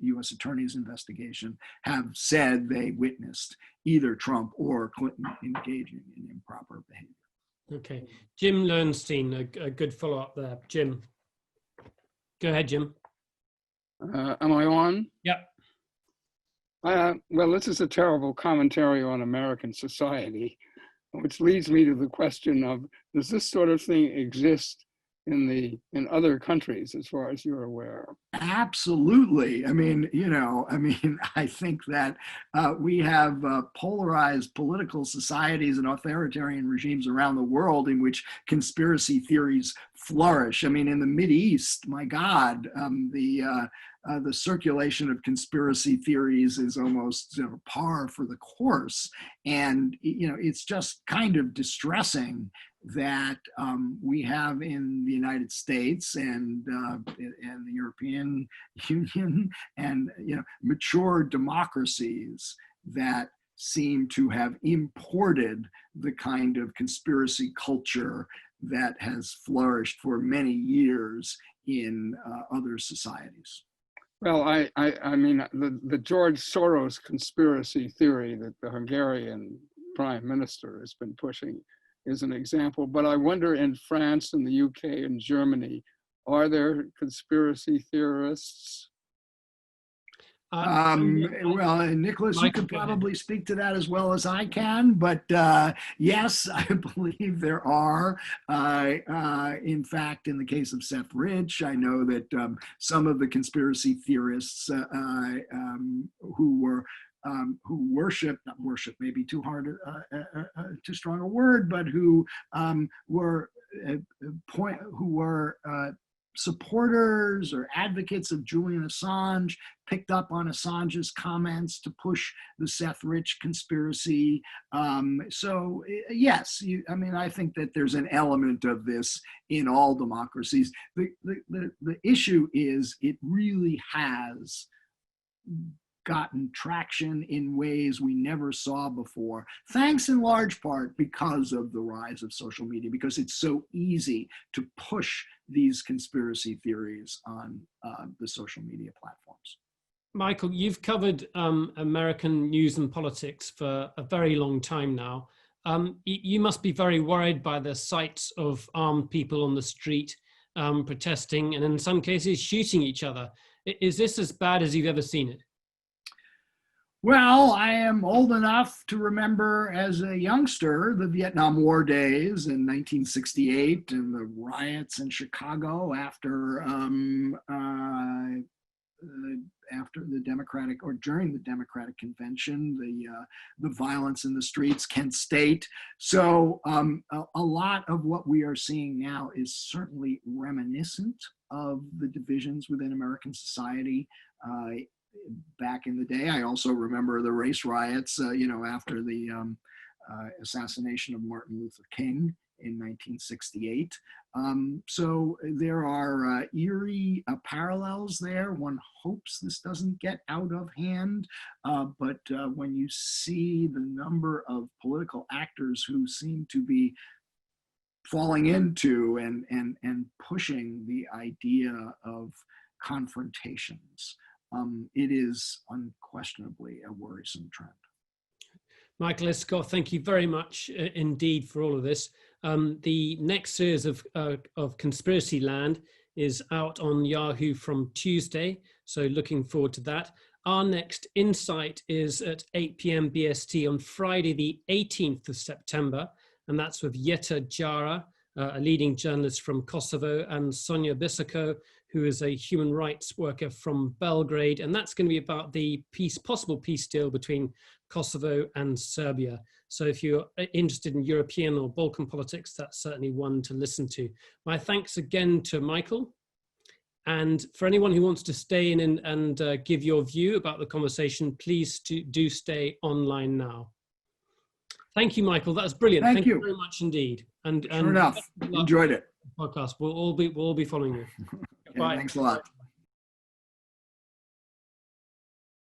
U.S. Attorney's investigation have said they witnessed either Trump or Clinton engaging in improper behavior. Okay, Jim Lowenstein, a good follow-up there. Jim, go ahead, Jim. Am I on? Yep. Well, this is a terrible commentary on American society, which leads me to the question of, does this sort of thing exist in other countries, as far as you're aware? Absolutely. I mean, I think that we have polarized political societies and authoritarian regimes around the world in which conspiracy theories flourish. I mean, in the Mideast, my God, the circulation of conspiracy theories is almost par for the course. And, it's just kind of distressing that we have in the United States and the European Union and mature democracies that seem to have imported the kind of conspiracy culture that has flourished for many years in other societies. Well, I mean, the George Soros conspiracy theory that the Hungarian prime minister has been pushing is an example. But I wonder, in France and the UK and Germany, are there conspiracy theorists? Well, Nicholas, you could probably speak to that as well as I can, but yes, I believe there are. In fact, in the case of Seth Rich, I know that some of the conspiracy theorists who worship, not worship, maybe too hard, too strong a word, but who were supporters or advocates of Julian Assange, picked up on Assange's comments to push the Seth Rich conspiracy. So yes, I mean, I think that there's an element of this in all democracies. The issue is it really has gotten traction in ways we never saw before, thanks in large part because of the rise of social media, because it's so easy to push these conspiracy theories on the social media platforms. Michael, you've covered American news and politics for a very long time now. You must be very worried by the sights of armed people on the street protesting and in some cases shooting each other. Is this as bad as you've ever seen it? Well, I am old enough to remember as a youngster the Vietnam War days in 1968 and the riots in Chicago after the Democratic, or during the Democratic Convention, the violence in the streets, Kent State. So a lot of what we are seeing now is certainly reminiscent of the divisions within American society. Back in the day, I also remember the race riots, after the assassination of Martin Luther King in 1968. So there are eerie parallels there. One hopes this doesn't get out of hand, but when you see the number of political actors who seem to be falling into and pushing the idea of confrontations, it is unquestionably a worrisome trend. Michael Isikoff, thank you very much indeed for all of this. The next series of Conspiracy Land is out on Yahoo from Tuesday, so looking forward to that. Our next Insight is at 8 p.m. BST on Friday, the 18th of September, and that's with Jeta Jara, a leading journalist from Kosovo, and Sonja Bisako, who is a human rights worker from Belgrade. And that's going to be about the possible peace deal between Kosovo and Serbia. So if you're interested in European or Balkan politics, that's certainly one to listen to. My thanks again to Michael. And for anyone who wants to stay in and give your view about the conversation, please do stay online now. Thank you, Michael. That was brilliant. Thank you very much indeed. And sure enough, enjoyed it. Podcast. We'll all be following you. Okay, thanks a lot.